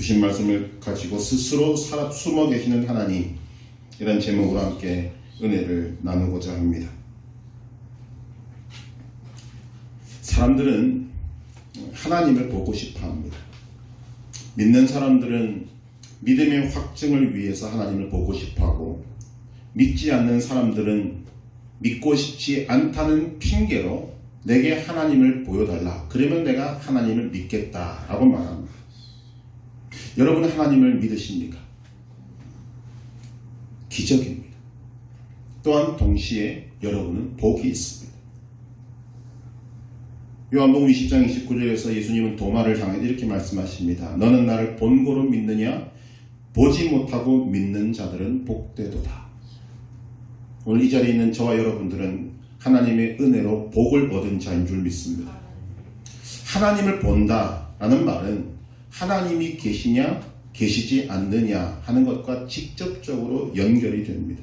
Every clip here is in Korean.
주신 말씀을 가지고 스스로 숨어 계시는 하나님, 이런 제목으로 함께 은혜를 나누고자 합니다. 사람들은 하나님을 보고 싶어 합니다. 믿는 사람들은 믿음의 확증을 위해서 하나님을 보고 싶어 하고, 믿지 않는 사람들은 믿고 싶지 않다는 핑계로 내게 하나님을 보여달라, 그러면 내가 하나님을 믿겠다라고 말합니다. 여러분은 하나님을 믿으십니까? 기적입니다. 또한 동시에 여러분은 복이 있습니다. 요한복음 20장 29절에서 예수님은 도마를 향해 이렇게 말씀하십니다. 너는 나를 본고로 믿느냐? 보지 못하고 믿는 자들은 복되도다. 오늘 이 자리에 있는 저와 여러분들은 하나님의 은혜로 복을 얻은 자인 줄 믿습니다. 하나님을 본다라는 말은 하나님이 계시냐 계시지 않느냐 하는 것과 직접적으로 연결이 됩니다.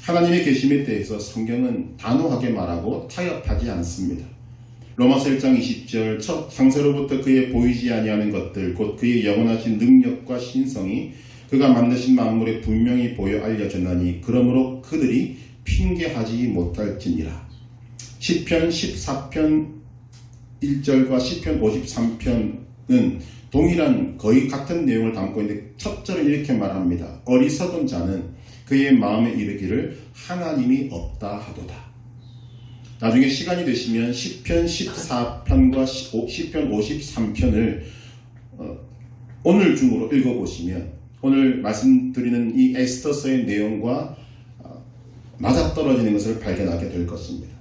하나님의 계심에 대해서 성경은 단호하게 말하고 타협하지 않습니다. 로마서 1장 20절 첫 창세로부터 그의 보이지 아니하는 것들 곧 그의 영원하신 능력과 신성이 그가 만드신 만물에 분명히 보여 알려졌나니 그러므로 그들이 핑계하지 못할지니라. 시편 14편 1절과 시편 53편은 동일한 거의 같은 내용을 담고 있는데 첫 절은 이렇게 말합니다. 어리석은 자는 그의 마음에 이르기를 하나님이 없다 하도다. 나중에 시간이 되시면 시편 14편과 시편 53편을 오늘 중으로 읽어보시면 오늘 말씀드리는 이 에스더서의 내용과 맞아떨어지는 것을 발견하게 될 것입니다.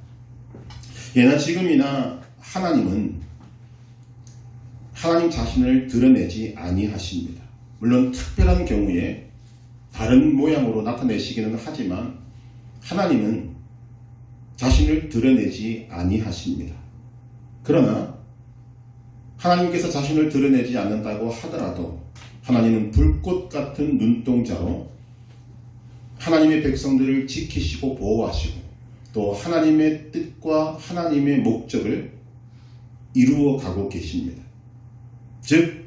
예나 지금이나 하나님은 하나님 자신을 드러내지 아니하십니다. 물론 특별한 경우에 다른 모양으로 나타내시기는 하지만 하나님은 자신을 드러내지 아니하십니다. 그러나 하나님께서 자신을 드러내지 않는다고 하더라도 하나님은 불꽃 같은 눈동자로 하나님의 백성들을 지키시고 보호하시고 또 하나님의 뜻과 하나님의 목적을 이루어 가고 계십니다. 즉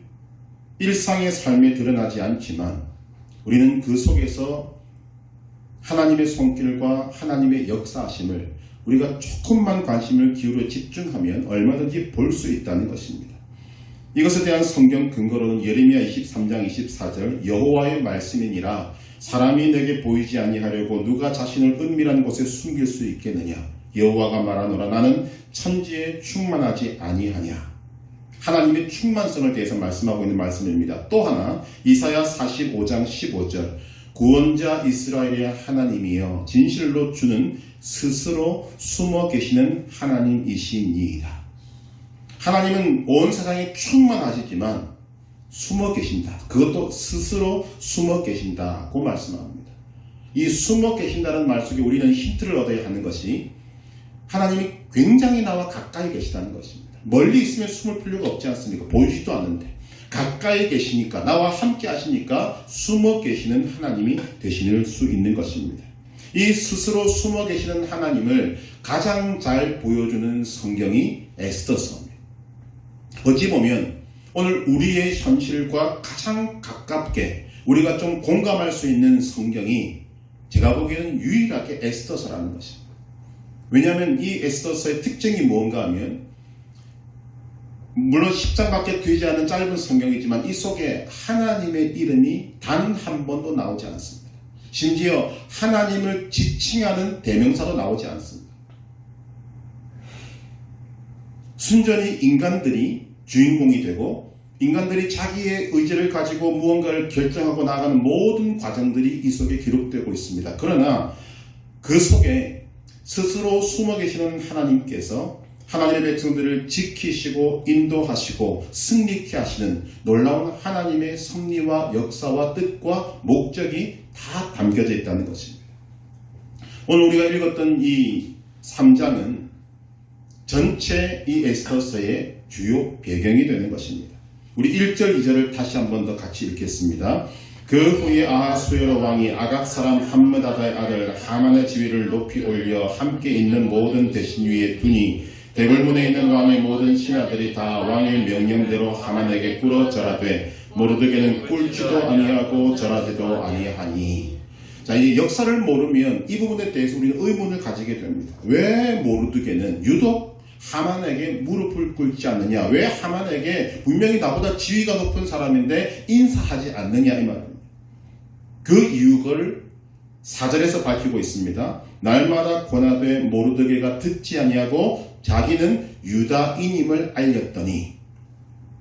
일상의 삶에 드러나지 않지만 우리는 그 속에서 하나님의 손길과 하나님의 역사하심을 우리가 조금만 관심을 기울여 집중하면 얼마든지 볼 수 있다는 것입니다. 이것에 대한 성경 근거로는 예레미야 23장 24절 여호와의 말씀이니라 사람이 내게 보이지 아니하려고 누가 자신을 은밀한 곳에 숨길 수 있겠느냐. 여호와가 말하노라 나는 천지에 충만하지 아니하냐. 하나님의 충만성을 대해서 말씀하고 있는 말씀입니다. 또 하나 이사야 45장 15절 구원자 이스라엘의 하나님이여 진실로 주는 스스로 숨어 계시는 하나님이시니이다. 하나님은 온 세상에 충만하시지만 숨어 계신다. 그것도 스스로 숨어 계신다고 말씀합니다. 이 숨어 계신다는 말 속에 우리는 힌트를 얻어야 하는 것이 하나님이 굉장히 나와 가까이 계시다는 것입니다. 멀리 있으면 숨을 필요가 없지 않습니까? 보이지도 않는데 가까이 계시니까 나와 함께 하시니까 숨어 계시는 하나님이 되실 수 있는 것입니다. 이 스스로 숨어 계시는 하나님을 가장 잘 보여주는 성경이 에스더서입니다. 어찌 보면 오늘 우리의 현실과 가장 가깝게 우리가 좀 공감할 수 있는 성경이 제가 보기에는 유일하게 에스더서라는 것입니다. 왜냐하면 이 에스더서의 특징이 뭔가 하면 물론 10장밖에 되지 않은 짧은 성경이지만 이 속에 하나님의 이름이 단 한 번도 나오지 않습니다. 심지어 하나님을 지칭하는 대명사도 나오지 않습니다. 순전히 인간들이 주인공이 되고 인간들이 자기의 의지를 가지고 무언가를 결정하고 나가는 모든 과정들이 이 속에 기록되고 있습니다. 그러나 그 속에 스스로 숨어 계시는 하나님께서 하나님의 백성들을 지키시고 인도하시고 승리케 하시는 놀라운 하나님의 섭리와 역사와 뜻과 목적이 다 담겨져 있다는 것입니다. 오늘 우리가 읽었던 이 3장은 전체 이 에스더서의 주요 배경이 되는 것입니다. 우리 1절 2절을 다시 한 번 더 같이 읽겠습니다. 그 후에 아하수에로 왕이 아각 사람 함므다다의 아들 하만의 지위를 높이 올려 함께 있는 모든 대신 위에 두니 대궐문에 있는 왕의 모든 신하들이 다 왕의 명령대로 하만에게 꿇어 절하되 모르드게는 꿇지도 아니하고 절하지도 아니하니. 자, 이 역사를 모르면 이 부분에 대해서 우리는 의문을 가지게 됩니다. 왜 모르드게는 유독 하만에게 무릎을 꿇지 않느냐? 왜 하만에게 분명히 나보다 지위가 높은 사람인데 인사하지 않느냐? 이 말입니다. 그 이유를 4절에서 밝히고 있습니다. 날마다 권하되 모르드게가 듣지 아니하고 자기는 유다인임을 알렸더니.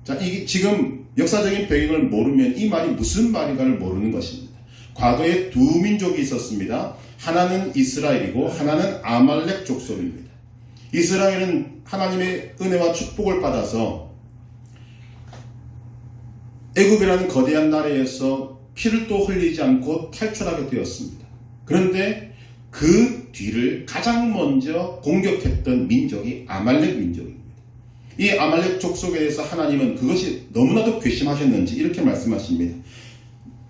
자, 이게 지금 역사적인 배경을 모르면 이 말이 무슨 말인가를 모르는 것입니다. 과거에 두 민족이 있었습니다. 하나는 이스라엘이고 하나는 아말렉 족속입니다. 이스라엘은 하나님의 은혜와 축복을 받아서 애굽이라는 거대한 나라에서 피를 또 흘리지 않고 탈출하게 되었습니다. 그런데 그 뒤를 가장 먼저 공격했던 민족이 아말렉 민족입니다. 이 아말렉 족속에 대해서 하나님은 그것이 너무나도 괘씸하셨는지 이렇게 말씀하십니다.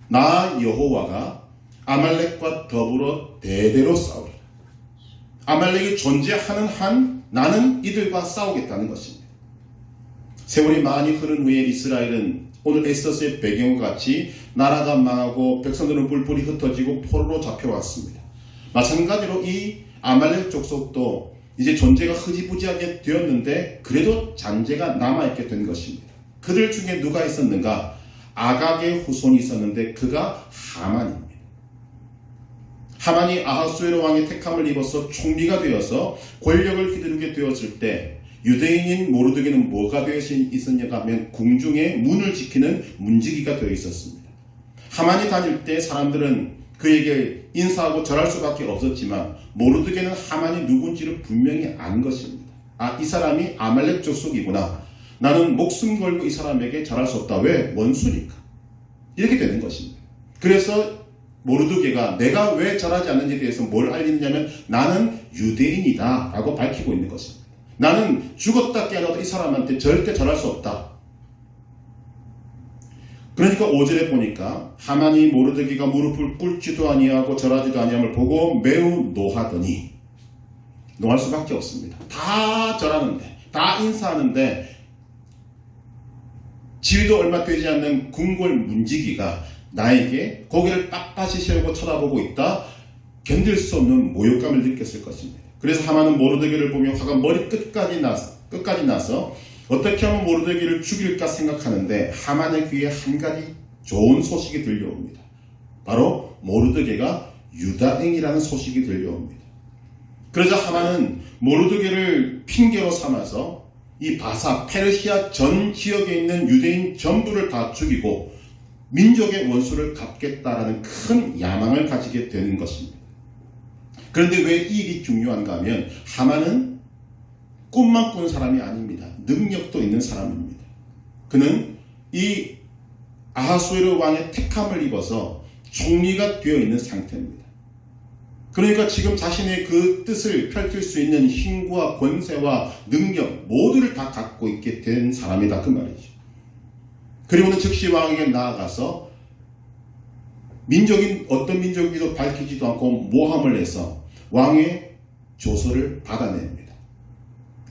나 여호와가 아말렉과 더불어 대대로 싸우리라. 아말렉이 존재하는 한 나는 이들과 싸우겠다는 것입니다. 세월이 많이 흐른 후에 이스라엘은 오늘 엑소스의 배경과 같이 나라가 망하고 백성들은 뿔뿔이 흩어지고 포로로 잡혀왔습니다. 마찬가지로 이 아말렉 족속도 이제 존재가 흐지부지하게 되었는데 그래도 잔재가 남아있게 된 것입니다. 그들 중에 누가 있었는가? 아각의 후손이 있었는데 그가 하만입니다. 하만이 아하수에로 왕의 택함을 입어서 총리가 되어서 권력을 휘두르게 되었을 때 유대인인 모르드게는 뭐가 되어 있었냐가 하면 궁중의 문을 지키는 문지기가 되어 있었습니다. 하만이 다닐 때 사람들은 그에게 인사하고 절할 수밖에 없었지만 모르드게는 하만이 누군지를 분명히 안 것입니다. 아, 이 사람이 아말렉 족속이구나. 나는 목숨 걸고 이 사람에게 절할 수 없다. 왜? 원수니까. 이렇게 되는 것입니다. 그래서 모르드게가 내가 왜 절하지 않는지에 대해서 뭘 알리느냐면 나는 유대인이다 라고 밝히고 있는 것입니다. 나는 죽었다 깨어나도 이 사람한테 절대 절할 수 없다. 그러니까 5절에 보니까 하만이 모르드게가 무릎을 꿇지도 아니하고 절하지도 아니함을 보고 매우 노하더니. 노할 수밖에 없습니다. 다 절하는데 다 인사하는데 지위도 얼마 되지 않는 궁궐 문지기가 나에게 고개를 빳빳이 세우고 쳐다보고 있다. 견딜 수 없는 모욕감을 느꼈을 것입니다. 그래서 하만은 모르드게를 보며 화가 머리 끝까지 나서 어떻게 하면 모르드게를 죽일까 생각하는데 하만의 귀에 한 가지 좋은 소식이 들려옵니다. 바로 모르드게가 유다인이라는 소식이 들려옵니다. 그러자 하만은 모르드게를 핑계로 삼아서 이 바사, 페르시아 전 지역에 있는 유대인 전부를 다 죽이고 민족의 원수를 갚겠다라는 큰 야망을 가지게 되는 것입니다. 그런데 왜 이 일이 중요한가 하면 하만은 꿈만 꾸는 사람이 아닙니다. 능력도 있는 사람입니다. 그는 이 아하수에로 왕의 택함을 입어서 총리가 되어 있는 상태입니다. 그러니까 지금 자신의 그 뜻을 펼칠 수 있는 힘과 권세와 능력 모두를 다 갖고 있게 된 사람이다 그 말이죠. 그리고는 즉시 왕에게 나아가서 민족인 어떤 민족이도 밝히지도 않고 모함을 해서 왕의 조서를 받아냅니다.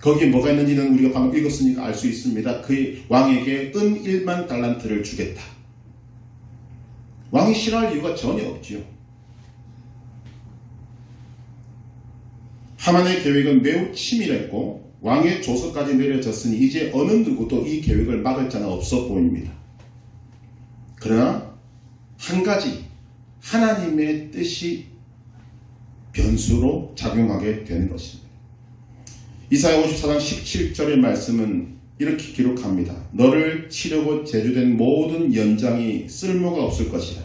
거기에 뭐가 있는지는 우리가 방금 읽었으니까 알 수 있습니다. 그 왕에게 은 1만 달란트를 주겠다. 왕이 싫어할 이유가 전혀 없지요. 하만의 계획은 매우 치밀했고 왕의 조서까지 내려졌으니 이제 어느 누구도 이 계획을 막을 자는 없어 보입니다. 그러나 한 가지 하나님의 뜻이 변수로 작용하게 되는 것입니다. 이사야 54장 17절의 말씀은 이렇게 기록합니다. 너를 치려고 제주된 모든 연장이 쓸모가 없을 것이라.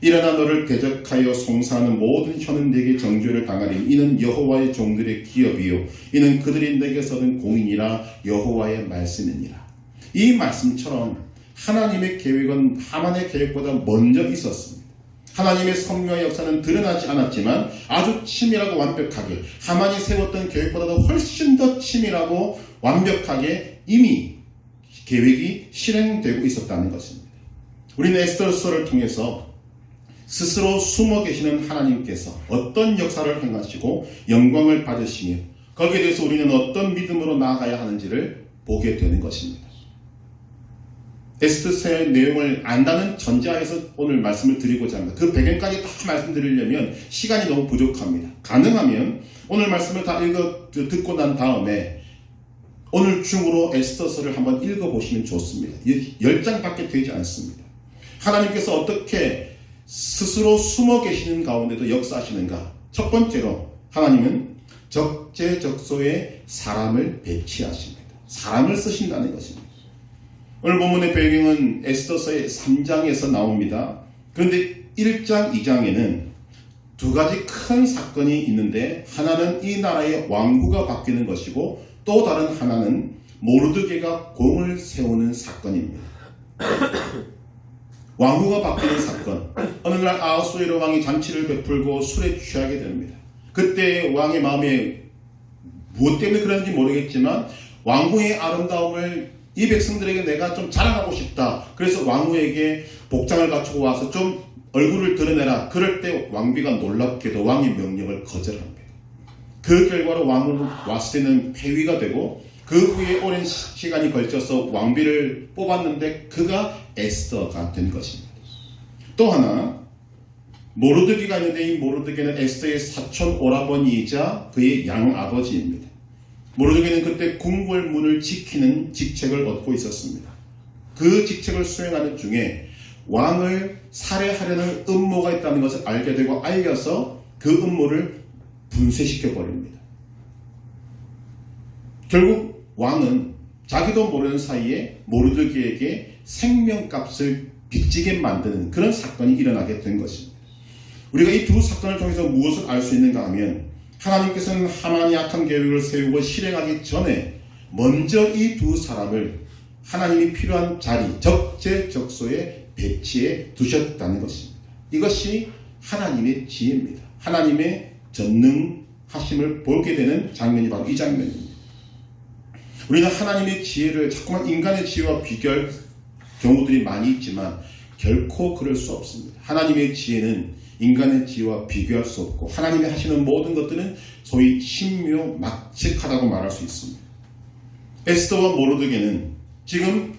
일어나 너를 대적하여 송사하는 모든 혀는 내게 정죄를 당하리니 이는 여호와의 종들의 기업이요 이는 그들이 내게서 얻은 공인이라 여호와의 말씀이니라. 이 말씀처럼 하나님의 계획은 하만의 계획보다 먼저 있었습니다. 하나님의 섭리와 역사는 드러나지 않았지만 아주 치밀하고 완벽하게 하만이 세웠던 계획보다도 훨씬 더 치밀하고 완벽하게 이미 계획이 실행되고 있었다는 것입니다. 우리는 에스더서를 통해서 스스로 숨어 계시는 하나님께서 어떤 역사를 행하시고 영광을 받으시며 거기에 대해서 우리는 어떤 믿음으로 나아가야 하는지를 보게 되는 것입니다. 에스더서의 내용을 안다는 전제하에서 오늘 말씀을 드리고자 합니다. 그 배경까지 다 말씀드리려면 시간이 너무 부족합니다. 가능하면 오늘 말씀을 다 듣고 난 다음에 오늘 중으로 에스더서를 한번 읽어보시면 좋습니다. 10장밖에 되지 않습니다. 하나님께서 어떻게 스스로 숨어 계시는 가운데도 역사하시는가? 첫 번째로 하나님은 적재적소에 사람을 배치하십니다. 사람을 쓰신다는 것입니다. 오늘 본문의 배경은 에스더서의 3장에서 나옵니다. 그런데 1장, 2장에는 두 가지 큰 사건이 있는데 하나는 이 나라의 왕구가 바뀌는 것이고 또 다른 하나는 모르드게가 공을 세우는 사건입니다. 왕구가 바뀌는 사건. 어느 날 아하수에로 왕이 잔치를 베풀고 술에 취하게 됩니다. 그때 왕의 마음에 무엇 때문에 그런지 모르겠지만 왕후의 아름다움을 이 백성들에게 내가 좀 자랑하고 싶다. 그래서 왕후에게 복장을 갖추고 와서 좀 얼굴을 드러내라. 그럴 때 왕비가 놀랍게도 왕의 명령을 거절합니다. 그 결과로 왕후는 와스에는 폐위가 되고 그 후에 오랜 시간이 걸쳐서 왕비를 뽑았는데 그가 에스더가 된 것입니다. 또 하나 모르드게가 있는데 이 모르드게는 에스더의 사촌 오라버니이자 그의 양아버지입니다. 모르드게는 그때 궁궐문을 지키는 직책을 얻고 있었습니다. 그 직책을 수행하는 중에 왕을 살해하려는 음모가 있다는 것을 알게 되고 알려서 그 음모를 분쇄시켜 버립니다. 결국 왕은 자기도 모르는 사이에 모르드게에게 생명값을 빚지게 만드는 그런 사건이 일어나게 된 것입니다. 우리가 이 두 사건을 통해서 무엇을 알 수 있는가 하면 하나님께서는 하만이 악한 계획을 세우고 실행하기 전에 먼저 이 두 사람을 하나님이 필요한 자리, 적재적소에 배치해 두셨다는 것입니다. 이것이 하나님의 지혜입니다. 하나님의 전능하심을 보게 되는 장면이 바로 이 장면입니다. 우리는 하나님의 지혜를 자꾸만 인간의 지혜와 비교할 경우들이 많이 있지만 결코 그럴 수 없습니다. 하나님의 지혜는 인간의 지혜와 비교할 수 없고 하나님이 하시는 모든 것들은 소위 신묘막측하다고 말할 수 있습니다. 에스더와 모르드게는 지금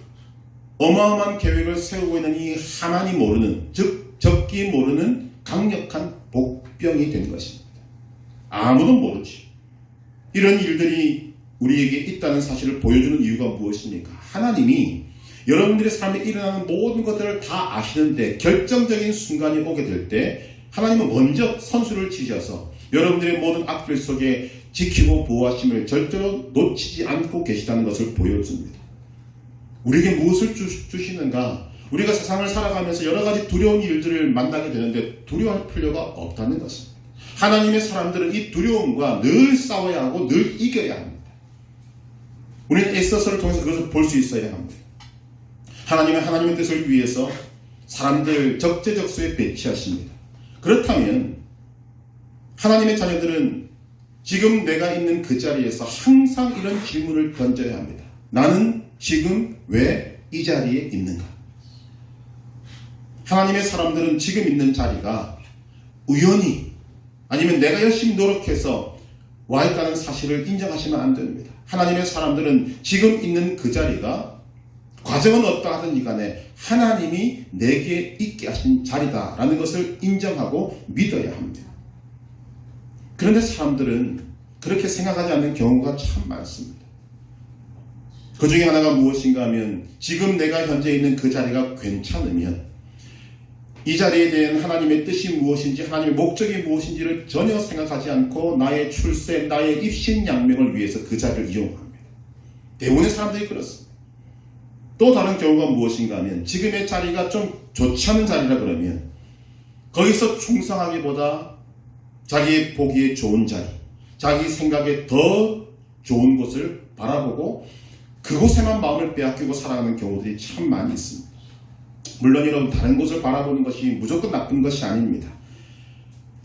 어마어마한 계획을 세우고 있는 이 하만이 모르는, 즉 적기 모르는 강력한 복병이 된 것입니다. 아무도 모르지. 이런 일들이 우리에게 있다는 사실을 보여주는 이유가 무엇입니까? 하나님이 여러분들의 삶에 일어나는 모든 것들을 다 아시는데 결정적인 순간이 오게 될 때 하나님은 먼저 선수를 치셔서 여러분들의 모든 악들 속에 지키고 보호하심을 절대로 놓치지 않고 계시다는 것을 보여줍니다. 우리에게 무엇을 주시는가? 우리가 세상을 살아가면서 여러 가지 두려운 일들을 만나게 되는데 두려워할 필요가 없다는 것입니다. 하나님의 사람들은 이 두려움과 늘 싸워야 하고 늘 이겨야 합니다. 우리는 에스더서를 통해서 그것을 볼 수 있어야 합니다. 하나님의 뜻을 위해서 사람들 적재적소에 배치하십니다. 그렇다면 하나님의 자녀들은 지금 내가 있는 그 자리에서 항상 이런 질문을 던져야 합니다. 나는 지금 왜 이 자리에 있는가? 하나님의 사람들은 지금 있는 자리가 우연히 아니면 내가 열심히 노력해서 와 있다는 사실을 인정하시면 안 됩니다. 하나님의 사람들은 지금 있는 그 자리가 과정은 어떠하든지 간에 하나님이 내게 있게 하신 자리다라는 것을 인정하고 믿어야 합니다. 그런데 사람들은 그렇게 생각하지 않는 경우가 참 많습니다. 그 중에 하나가 무엇인가 하면 지금 내가 현재 있는 그 자리가 괜찮으면 이 자리에 대한 하나님의 뜻이 무엇인지 하나님의 목적이 무엇인지를 전혀 생각하지 않고 나의 출세, 나의 입신양명을 위해서 그 자리를 이용합니다. 대부분의 사람들이 그렇습니다. 또 다른 경우가 무엇인가 하면 지금의 자리가 좀 좋지 않은 자리라 그러면 거기서 충성하기보다 자기의 보기에 좋은 자리, 자기 생각에 더 좋은 곳을 바라보고 그곳에만 마음을 빼앗기고 살아가는 경우들이 참 많이 있습니다. 물론 여러분 다른 곳을 바라보는 것이 무조건 나쁜 것이 아닙니다.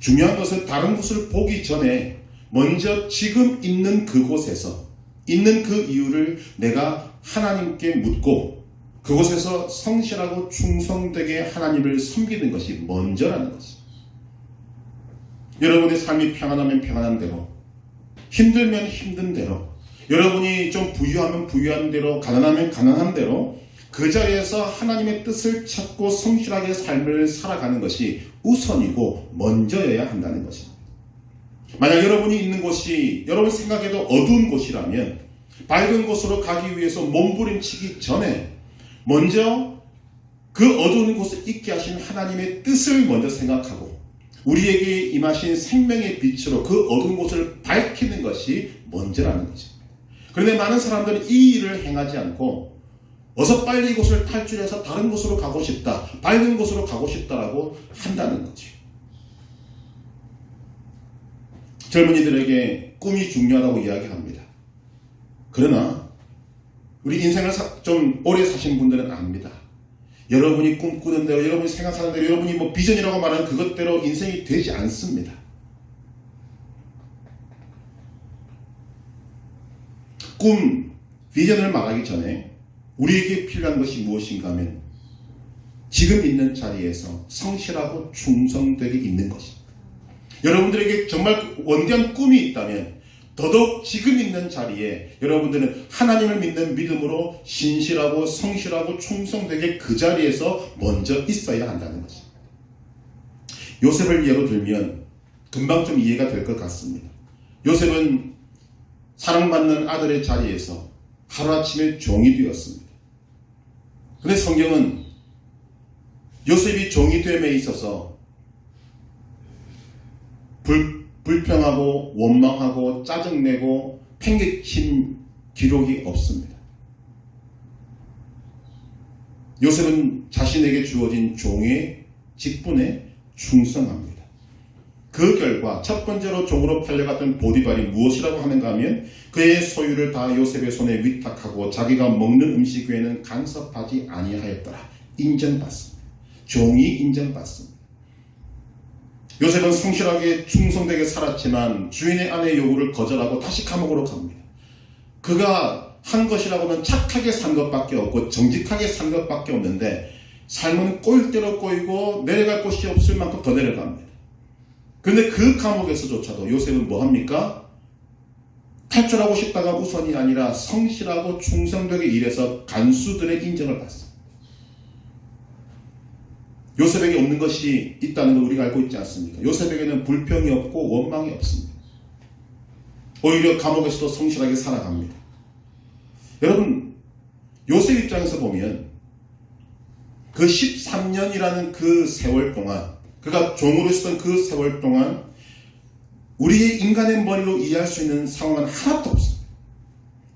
중요한 것은 다른 곳을 보기 전에 먼저 지금 있는 그곳에서 있는 그 이유를 내가 하나님께 묻고 그곳에서 성실하고 충성되게 하나님을 섬기는 것이 먼저라는 것입니다. 여러분의 삶이 평안하면 평안한 대로, 힘들면 힘든 대로, 여러분이 좀 부유하면 부유한 대로, 가난하면 가난한 대로 그 자리에서 하나님의 뜻을 찾고 성실하게 삶을 살아가는 것이 우선이고 먼저여야 한다는 것입니다. 만약 여러분이 있는 곳이 여러분 생각에도 어두운 곳이라면 밝은 곳으로 가기 위해서 몸부림치기 전에 먼저 그 어두운 곳을 있게 하신 하나님의 뜻을 먼저 생각하고 우리에게 임하신 생명의 빛으로 그 어두운 곳을 밝히는 것이 먼저라는 것입니다. 그런데 많은 사람들은 이 일을 행하지 않고 어서 빨리 이곳을 탈출해서 다른 곳으로 가고 싶다, 밝은 곳으로 가고 싶다라고 한다는 거죠. 젊은이들에게 꿈이 중요하다고 이야기합니다. 그러나 우리 인생을 좀 오래 사신 분들은 압니다. 여러분이 꿈꾸는 대로, 여러분이 생각하는 대로, 여러분이 뭐 비전이라고 말하는 그것대로 인생이 되지 않습니다. 꿈, 비전을 말하기 전에 우리에게 필요한 것이 무엇인가 하면 지금 있는 자리에서 성실하고 충성되게 있는 것입니다. 여러분들에게 정말 원대한 꿈이 있다면 더더욱 지금 있는 자리에 여러분들은 하나님을 믿는 믿음으로 신실하고 성실하고 충성되게 그 자리에서 먼저 있어야 한다는 것입니다. 요셉을 예로 들면 금방 좀 이해가 될 것 같습니다. 요셉은 사랑받는 아들의 자리에서 하루아침에 종이 되었습니다. 그런데 성경은 요셉이 종이 됨에 있어서 불평하고 원망하고 짜증내고 팽개친 기록이 없습니다. 요셉은 자신에게 주어진 종의 직분에 충성합니다. 그 결과 첫 번째로 종으로 팔려갔던 보디발이 무엇이라고 하는가 하면 그의 소유를 다 요셉의 손에 위탁하고 자기가 먹는 음식 외에는 간섭하지 아니하였더라. 인정받습니다. 종이 인정받습니다. 요셉은 성실하게 충성되게 살았지만 주인의 아내의 요구를 거절하고 다시 감옥으로 갑니다. 그가 한 것이라고는 착하게 산 것밖에 없고 정직하게 산 것밖에 없는데 삶은 꼴대로 꼬이고 내려갈 곳이 없을 만큼 더 내려갑니다. 그런데 그 감옥에서조차도 요셉은 뭐합니까? 탈출하고 싶다가 우선이 아니라 성실하고 충성되게 일해서 간수들의 인정을 받습니다. 요셉에게 없는 것이 있다는 걸 우리가 알고 있지 않습니까? 요셉에게는 불평이 없고 원망이 없습니다. 오히려 감옥에서도 성실하게 살아갑니다. 여러분, 요셉 입장에서 보면 그 13년이라는 그 세월 동안, 그가 종으로 있었던 그 세월 동안 우리의 인간의 머리로 이해할 수 있는 상황은 하나도 없습니다.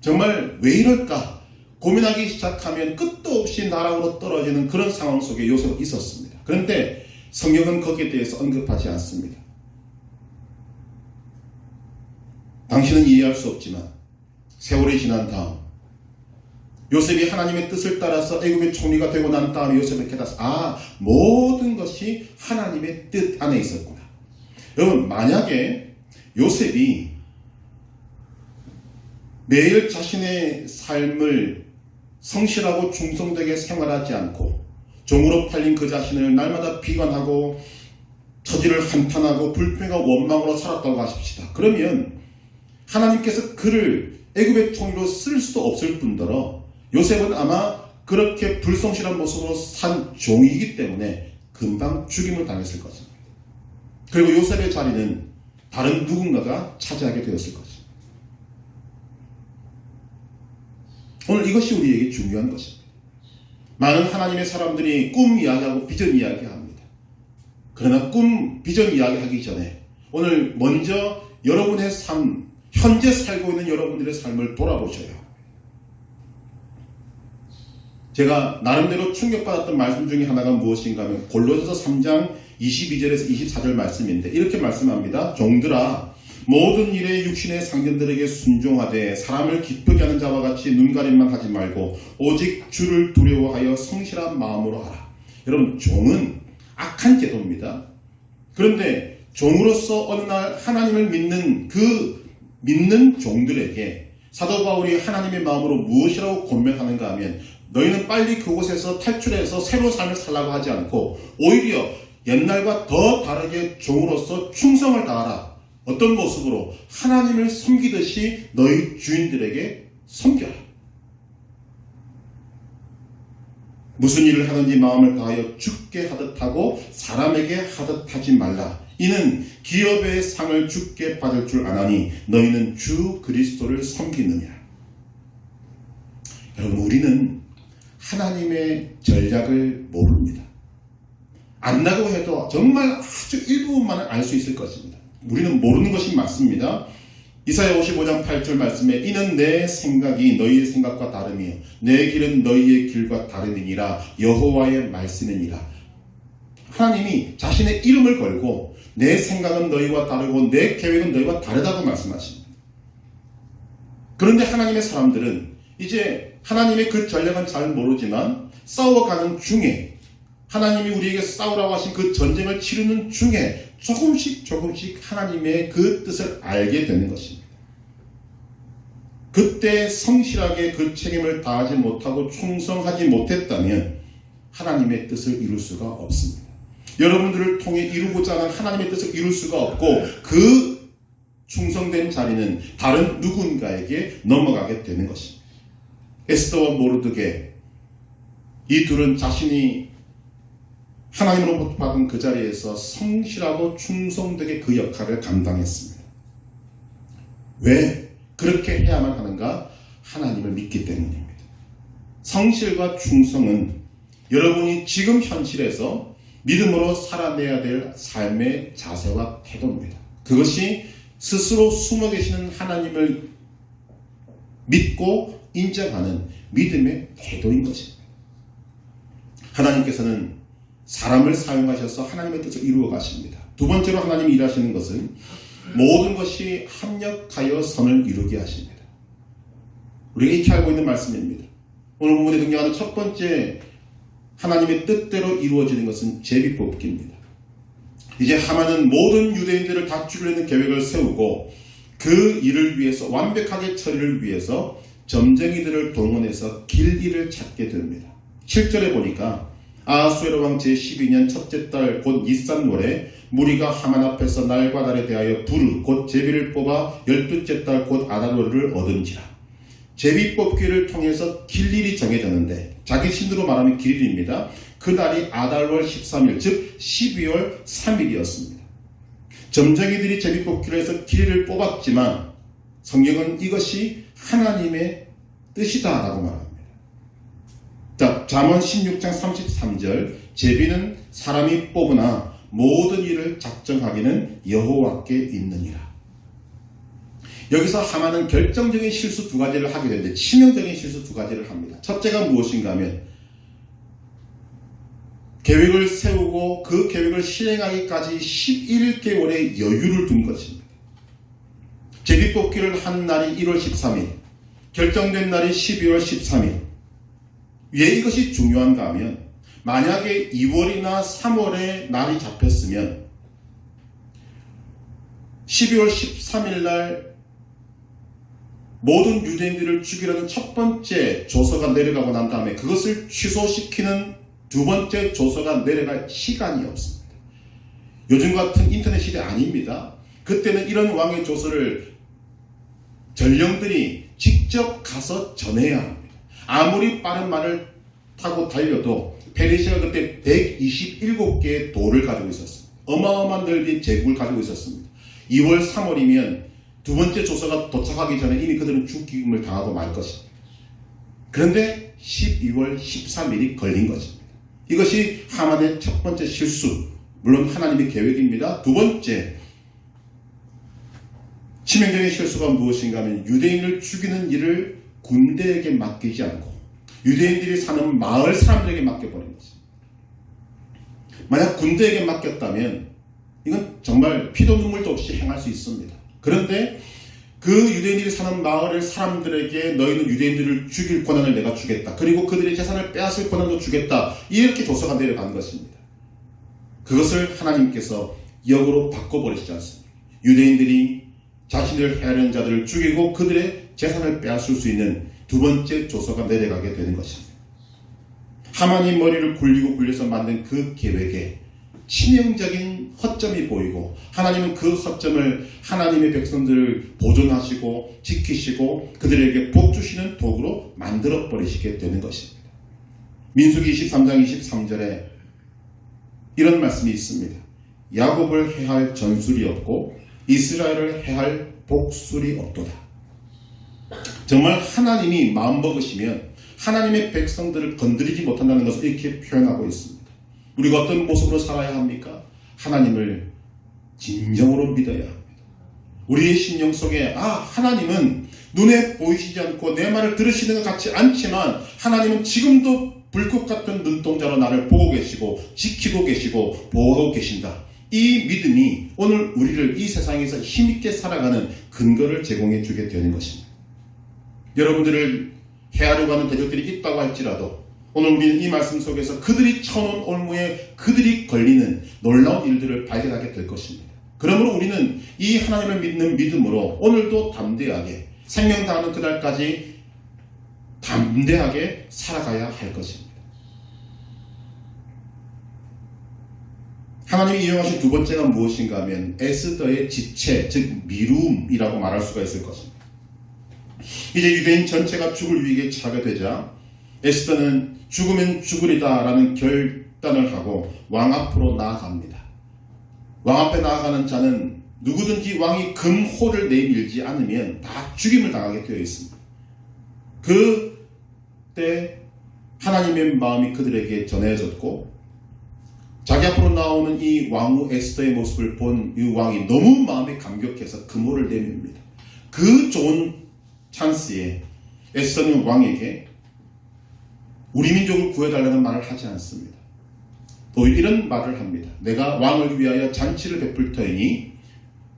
정말 왜 이럴까? 고민하기 시작하면 끝도 없이 나락으로 떨어지는 그런 상황 속에 요셉은 있었습니다. 그런데 성경은 거기에 대해서 언급하지 않습니다. 당신은 이해할 수 없지만 세월이 지난 다음 요셉이 하나님의 뜻을 따라서 애굽의 총리가 되고 난 다음에 요셉은 깨닫습니다. 모든 것이 하나님의 뜻 안에 있었구나. 여러분, 만약에 요셉이 매일 자신의 삶을 성실하고 충성되게 생활하지 않고 종으로 팔린 그 자신을 날마다 비관하고 처지를 한탄하고 불평과 원망으로 살았다고 하십시다. 그러면 하나님께서 그를 애굽의 총리로 쓸 수도 없을 뿐더러 요셉은 아마 그렇게 불성실한 모습으로 산 종이기 때문에 금방 죽임을 당했을 것입니다. 그리고 요셉의 자리는 다른 누군가가 차지하게 되었을 것입니다. 오늘 이것이 우리에게 중요한 것입니다. 많은 하나님의 사람들이 꿈 이야기하고 비전 이야기합니다. 그러나 꿈, 비전 이야기하기 전에 오늘 먼저 여러분의 삶, 현재 살고 있는 여러분들의 삶을 돌아보셔야 합니다. 제가 나름대로 충격받았던 말씀 중에 하나가 무엇인가 하면 골로새서 3장 22절에서 24절 말씀인데 이렇게 말씀합니다. 종들아, 모든 일에 육신의 상전들에게 순종하되 사람을 기쁘게 하는 자와 같이 눈가림만 하지 말고 오직 주를 두려워하여 성실한 마음으로 하라. 여러분, 종은 악한 제도입니다. 그런데 종으로서 어느 날 하나님을 믿는 그 믿는 종들에게 사도 바울이 하나님의 마음으로 무엇이라고 권면하는가 하면 너희는 빨리 그곳에서 탈출해서 새로운 삶을 살라고 하지 않고 오히려 옛날과 더 다르게 종으로서 충성을 다하라. 어떤 모습으로? 하나님을 섬기듯이 너희 주인들에게 섬겨라. 무슨 일을 하든지 마음을 다하여 주께 하듯 하고 사람에게 하듯 하지 말라. 이는 기업의 상을 주께 받을 줄 아나니 너희는 주 그리스도를 섬기느냐. 여러분, 우리는 하나님의 전략을 모릅니다. 안다고 해도 정말 아주 일부분만은 알 수 있을 것입니다. 우리는 모르는 것이 맞습니다. 이사야 55장 8절 말씀에 이는 내 생각이 너희의 생각과 다르며 내 길은 너희의 길과 다르니라 여호와의 말씀이니라. 하나님이 자신의 이름을 걸고 내 생각은 너희와 다르고 내 계획은 너희와 다르다고 말씀하십니다. 그런데 하나님의 사람들은 이제 하나님의 그 전략은 잘 모르지만 싸워가는 중에, 하나님이 우리에게 싸우라고 하신 그 전쟁을 치르는 중에 조금씩 하나님의 그 뜻을 알게 되는 것입니다. 그때 성실하게 그 책임을 다하지 못하고 충성하지 못했다면 하나님의 뜻을 이룰 수가 없습니다. 여러분들을 통해 이루고자 하는 하나님의 뜻을 이룰 수가 없고 그 충성된 자리는 다른 누군가에게 넘어가게 되는 것입니다. 에스더와 모르드게, 이 둘은 자신이 하나님으로부터 받은 그 자리에서 성실하고 충성되게 그 역할을 감당했습니다. 왜 그렇게 해야만 하는가? 하나님을 믿기 때문입니다. 성실과 충성은 여러분이 지금 현실에서 믿음으로 살아내야 될 삶의 자세와 태도입니다. 그것이 스스로 숨어 계시는 하나님을 믿고 인정하는 믿음의 태도인 것입니다. 하나님께서는 사람을 사용하셔서 하나님의 뜻을 이루어 가십니다. 두 번째로 하나님이 일하시는 것은 모든 것이 합력하여 선을 이루게 하십니다. 우리가 익히 알고 있는 말씀입니다. 오늘 본문에 등장하는 첫 번째 하나님의 뜻대로 이루어지는 것은 제비뽑기입니다. 이제 하만은 모든 유대인들을 다 죽이려는 계획을 세우고 그 일을 위해서, 완벽하게 처리를 위해서 점쟁이들을 동원해서 길이를 찾게 됩니다. 7절에 보니까 아하수에로 왕 제12년 첫째 달 곧 니산월에 무리가 하만 앞에서 날과 달에 대하여 부르 곧 제비를 뽑아 12째 달 곧 아달월을 얻은지라. 제비 뽑기를 통해서 길일이 정해졌는데, 자기 신으로 말하면 길일입니다. 그날이 아달월 13일 즉 12월 3일이었습니다. 점쟁이들이 제비 뽑기로 해서 길일을 뽑았지만 성경은 이것이 하나님의 뜻이다 라고 말합니다. 자, 잠언 16장 33절 제비는 사람이 뽑으나 모든 일을 작정하기는 여호와께 있느니라. 여기서 하만은 결정적인 실수 두 가지를 하게 되는데, 치명적인 실수 두 가지를 합니다. 첫째가 무엇인가 하면 계획을 세우고 그 계획을 실행하기까지 11개월의 여유를 둔 것입니다. 제비뽑기를 한 날이 1월 13일, 결정된 날이 12월 13일. 왜 이것이 중요한가 하면, 만약에 2월이나 3월에 날이 잡혔으면 12월 13일 날 모든 유대인들을 죽이려는 첫 번째 조서가 내려가고 난 다음에 그것을 취소시키는 두 번째 조서가 내려갈 시간이 없습니다. 요즘 같은 인터넷 시대 아닙니다. 그때는 이런 왕의 조서를 전령들이 직접 가서 전해야 합니다. 아무리 빠른 말을 타고 달려도 페르시아가 그때 127개의 도를 가지고 있었습니다. 어마어마한 넓이의 제국을 가지고 있었습니다. 2월 3월이면 두 번째 조서가 도착하기 전에 이미 그들은 죽임을 당하고 말 것입니다. 그런데 12월 13일이 걸린 것입니다. 이것이 하만의 첫 번째 실수, 물론 하나님의 계획입니다. 두 번째 치명적인 실수가 무엇인가 하면 유대인을 죽이는 일을 군대에게 맡기지 않고 유대인들이 사는 마을 사람들에게 맡겨버린 것입니다. 만약 군대에게 맡겼다면 이건 정말 피도 눈물도 없이 행할 수 있습니다. 그런데 그 유대인들이 사는 마을의 사람들에게 너희는 유대인들을 죽일 권한을 내가 주겠다. 그리고 그들의 재산을 빼앗을 권한도 주겠다. 이렇게 조서가 내려간 것입니다. 그것을 하나님께서 역으로 바꿔버리시지 않습니다. 유대인들이 자신을 해하려는 자들을 죽이고 그들의 재산을 빼앗을 수 있는 두 번째 조서가 내려가게 되는 것입니다. 하만이 머리를 굴려서 만든 그 계획에 치명적인 허점이 보이고 하나님은 그 허점을 하나님의 백성들을 보존하시고 지키시고 그들에게 복 주시는 도구로 만들어 버리시게 되는 것입니다. 민수기 23장 23절에 이런 말씀이 있습니다. 야곱을 해할 전술이 없고 이스라엘을 해할 복술이 없도다. 정말 하나님이 마음먹으시면 하나님의 백성들을 건드리지 못한다는 것을 이렇게 표현하고 있습니다. 우리가 어떤 모습으로 살아야 합니까? 하나님을 진정으로 믿어야 합니다. 우리의 심령 속에 하나님은 눈에 보이시지 않고 내 말을 들으시는 것 같지 않지만 하나님은 지금도 불꽃 같은 눈동자로 나를 보고 계시고 지키고 계시고 보호하고 계신다. 이 믿음이 오늘 우리를 이 세상에서 힘있게 살아가는 근거를 제공해 주게 되는 것입니다. 여러분들을 해하려고 하는 대적들이 있다고 할지라도 오늘 우리는 이 말씀 속에서 그들이 쳐놓은 올무에 그들이 걸리는 놀라운 일들을 발견하게 될 것입니다. 그러므로 우리는 이 하나님을 믿는 믿음으로 오늘도 담대하게 생명 다하는 그날까지 담대하게 살아가야 할 것입니다. 하나님이 이용하신 두 번째가 무엇인가 하면 에스더의 지체, 즉 미움이라고 말할 수가 있을 것입니다. 이제 유대인 전체가 죽을 위기에 처하게 되자 에스더는 죽으면 죽으리다 라는 결단을 하고 왕 앞으로 나아갑니다. 왕 앞에 나아가는 자는 누구든지 왕이 금호를 내밀지 않으면 다 죽임을 당하게 되어 있습니다. 그때 하나님의 마음이 그들에게 전해졌고 자기 앞으로 나오는 이 왕후 에스더의 모습을 본 이 왕이 너무 마음에 감격해서 금호를 내밉니다. 그 좋은 찬스에 에스더는 왕에게 우리 민족을 구해달라는 말을 하지 않습니다. 오히려 이런 말을 합니다. 내가 왕을 위하여 잔치를 베풀 터이니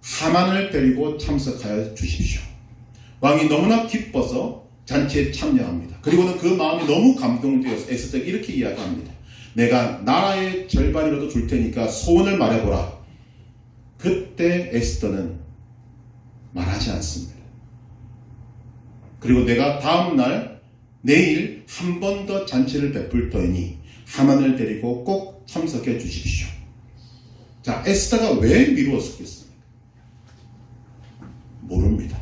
하만을 데리고 참석하여 주십시오. 왕이 너무나 기뻐서 잔치에 참여합니다. 그리고는 그 마음이 너무 감동되어서 에스더에게 이렇게 이야기합니다. 내가 나라의 절반이라도 줄 테니까 소원을 말해보라. 그때 에스더는 말하지 않습니다. 그리고 내가 다음날 내일 한 번 더 잔치를 베풀 터이니 하만을 데리고 꼭 참석해 주십시오. 자, 에스더가 왜 미루었겠습니까? 모릅니다.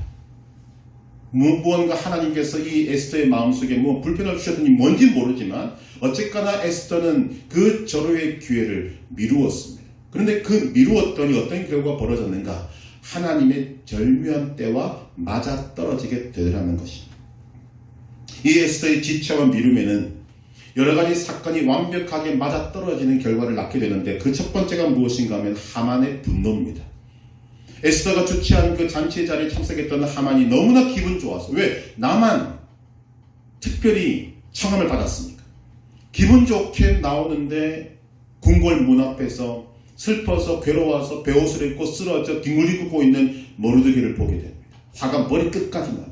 무언가 하나님께서 이 에스더의 마음속에 불편을 주셨더니 뭔지 모르지만 어쨌거나 에스더는 그 절호의 기회를 미루었습니다. 그런데 그 미루었더니 어떤 결과가 벌어졌는가? 하나님의 절묘한 때와 맞아떨어지게 되더라는 것입니다. 이 에스더의 지체와 미룸에는 여러 가지 사건이 완벽하게 맞아떨어지는 결과를 낳게 되는데 그 첫 번째가 무엇인가 하면 하만의 분노입니다. 에스더가 주최하는 그 잔치의 자리에 참석했던 하만이 너무나 기분 좋아서 왜? 나만 특별히 청함을 받았습니까? 기분 좋게 나오는데 궁궐 문 앞에서 슬퍼서 괴로워서 베옷을 입고 쓰러져 뒹굴리 굽고 있는 모르드게를 보게 됩니다. 화가 머리끝까지 납니다.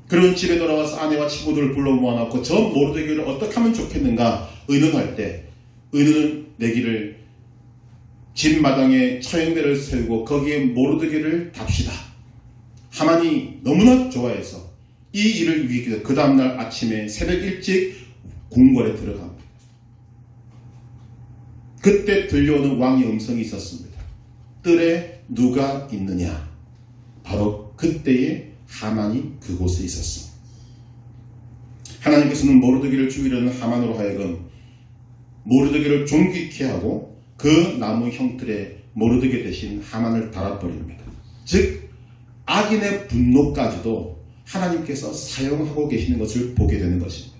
그런 집에 돌아와서 아내와 친구들을 불러 모아놓고 저 모르드게를 어떻게 하면 좋겠는가 의논할 때 의논은 내기를 집 마당에 처형대를 세우고 거기에 모르드게를 답시다. 하만이 너무나 좋아해서 이 일을 위해서 그 다음날 아침에 새벽 일찍 궁궐에 들어갑니다. 그때 들려오는 왕의 음성이 있었습니다. 뜰에 누가 있느냐? 바로 그때에 하만이 그곳에 있었습니다. 하나님께서는 모르드게를 죽이려는 하만으로 하여금 모르드게를 존귀케 하고 그 나무 형틀에 모르드게 대신 하만을 달아버립니다. 즉 악인의 분노까지도 하나님께서 사용하고 계시는 것을 보게 되는 것입니다.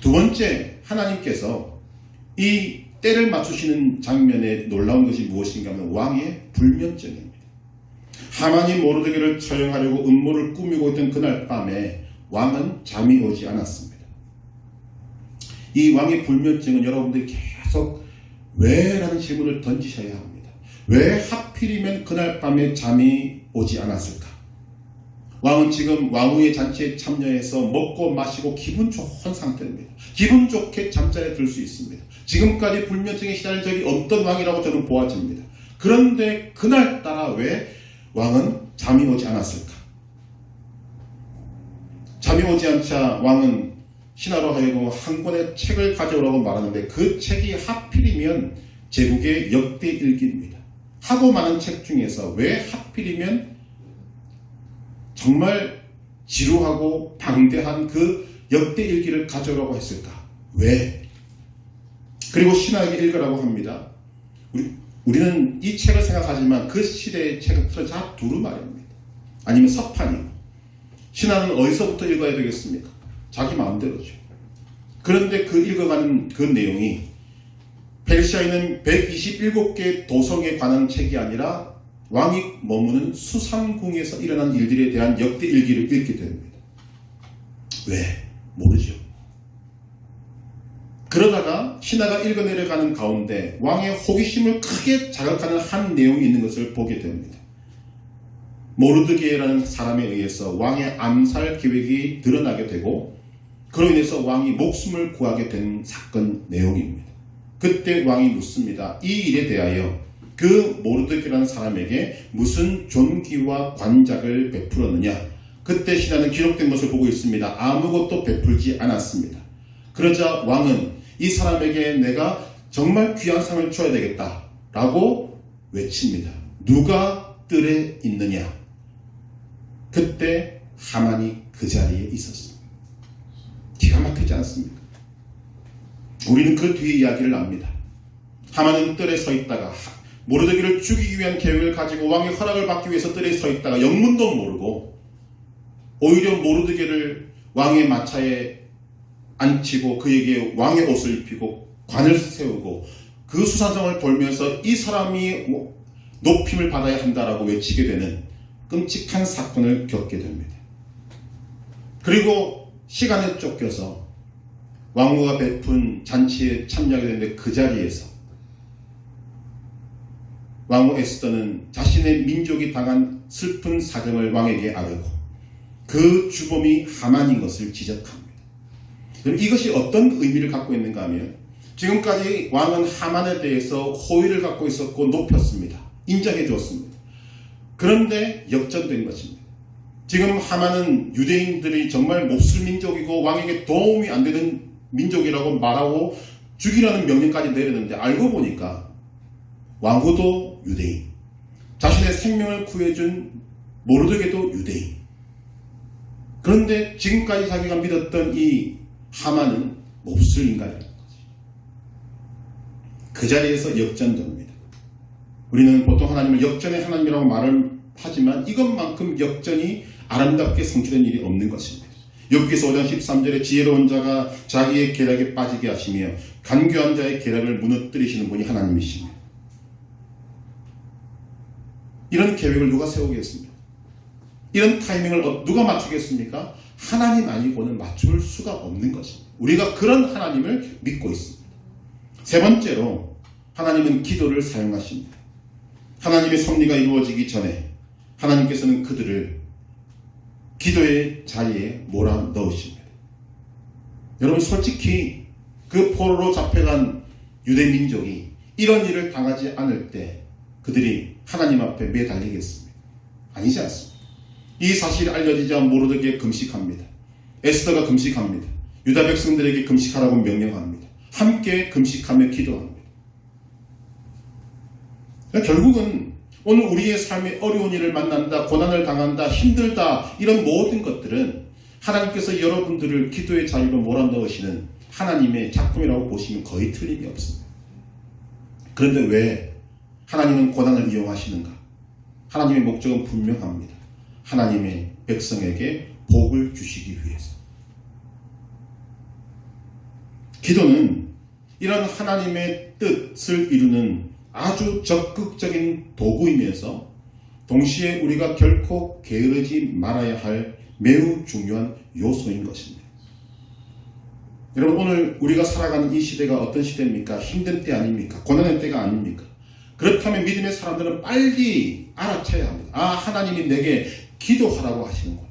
두 번째, 하나님께서 이 때를 맞추시는 장면에 놀라운 것이 무엇인가 하면 왕의 불면증입니다. 하만이 모르드게를 처형하려고 음모를 꾸미고 있던 그날 밤에 왕은 잠이 오지 않았습니다. 이 왕의 불면증은 여러분들이 계속 왜? 라는 질문을 던지셔야 합니다. 왜 하필이면 그날 밤에 잠이 오지 않았을까? 왕은 지금 왕후의 잔치에 참여해서 먹고 마시고 기분 좋은 상태입니다. 기분 좋게 잠자리에 들 수 있습니다. 지금까지 불면증에 시달린 적이 없던 왕이라고 저는 보아집니다. 그런데 그날따라 왜 왕은 잠이 오지 않았을까? 잠이 오지 않자 왕은 신하로 하여금 한 권의 책을 가져오라고 말하는데 그 책이 하필이면 제국의 역대 일기입니다. 하고 많은 책 중에서 왜 하필이면 정말 지루하고 방대한 그 역대일기를 가져오라고 했을까? 왜? 그리고 신학의 읽으라고 합니다. 우리는 이 책을 생각하지만 그 시대의 책은 다 두루마리입니다. 아니면 서판이고. 신학은 어디서부터 읽어야 되겠습니까? 자기 마음대로죠. 그런데 그 읽어가는 그 내용이 페르시아에는 127개의 도성에 관한 책이 아니라 왕이 머무는 수상궁에서 일어난 일들에 대한 역대일기를 읽게 됩니다. 왜? 모르죠. 그러다가 신하가 읽어내려가는 가운데 왕의 호기심을 크게 자극하는 한 내용이 있는 것을 보게 됩니다. 모르드게라는 사람에 의해서 왕의 암살 계획이 드러나게 되고 그로 인해서 왕이 목숨을 구하게 된 사건 내용입니다. 그때 왕이 묻습니다. 이 일에 대하여 그 모르드게라는 사람에게 무슨 존귀와 관작을 베풀었느냐? 그때 신하는 기록된 것을 보고 있습니다. 아무것도 베풀지 않았습니다. 그러자 왕은 이 사람에게 내가 정말 귀한 상을 줘야 되겠다 라고 외칩니다. 누가 뜰에 있느냐? 그때 하만이 그 자리에 있었습니다. 기가 막히지 않습니까? 우리는 그 뒤의 이야기를 압니다. 하만은 뜰에 서 있다가 모르드게를 죽이기 위한 계획을 가지고 왕의 허락을 받기 위해서 뜰에 서 있다가 영문도 모르고 오히려 모르드게를 왕의 마차에 앉히고 그에게 왕의 옷을 입히고 관을 세우고 그 수산성을 돌면서 이 사람이 높임을 받아야 한다라고 외치게 되는 끔찍한 사건을 겪게 됩니다. 그리고 시간에 쫓겨서 왕후가 베푼 잔치에 참여하게 되는데 그 자리에서 왕후 에스더는 자신의 민족이 당한 슬픈 사정을 왕에게 아뢰고 그 주범이 하만인 것을 지적합니다. 그럼 이것이 어떤 의미를 갖고 있는가 하면 지금까지 왕은 하만에 대해서 호의를 갖고 있었고 높였습니다. 인정해 주었습니다. 그런데 역전된 것입니다. 지금 하만은 유대인들이 정말 몹쓸 민족이고 왕에게 도움이 안 되는 민족이라고 말하고 죽이라는 명령까지 내렸는데 알고 보니까 왕후도 유대인, 자신의 생명을 구해준 모르드게도 유대인. 그런데 지금까지 자기가 믿었던 이 하만은 몹쓸 인간이라는 거지. 그 자리에서 역전됩니다. 우리는 보통 하나님을 역전의 하나님이라고 말을 하지만 이것만큼 역전이 아름답게 성취된 일이 없는 것입니다. 욥기서 5장 13절에 지혜로운 자가 자기의 계략에 빠지게 하시며 간교한 자의 계략을 무너뜨리시는 분이 하나님이십니다. 이런 계획을 누가 세우겠습니까? 이런 타이밍을 누가 맞추겠습니까? 하나님 아니고는 맞출 수가 없는 것입니다. 우리가 그런 하나님을 믿고 있습니다. 세 번째로 하나님은 기도를 사용하십니다. 하나님의 섭리가 이루어지기 전에 하나님께서는 그들을 기도의 자리에 몰아넣으십니다. 여러분 솔직히 그 포로로 잡혀간 유대민족이 이런 일을 당하지 않을 때 그들이 하나님 앞에 매달리겠습니까? 아니지 않습니다. 이 사실이 알려지자 모르드게 금식합니다. 에스더가 금식합니다. 유다 백성들에게 금식하라고 명령합니다. 함께 금식하며 기도합니다. 결국은 오늘 우리의 삶에 어려운 일을 만난다, 고난을 당한다, 힘들다 이런 모든 것들은 하나님께서 여러분들을 기도의 자리로 몰아넣으시는 하나님의 작품이라고 보시면 거의 틀림이 없습니다. 그런데 왜 하나님은 고난을 이용하시는가? 하나님의 목적은 분명합니다. 하나님의 백성에게 복을 주시기 위해서. 기도는 이런 하나님의 뜻을 이루는 아주 적극적인 도구이면서 동시에 우리가 결코 게으르지 말아야 할 매우 중요한 요소인 것입니다. 여러분 오늘 우리가 살아가는 이 시대가 어떤 시대입니까? 힘든 때 아닙니까? 고난의 때가 아닙니까? 그렇다면 믿음의 사람들은 빨리 알아채야 합니다. 아, 하나님이 내게 기도하라고 하시는구나.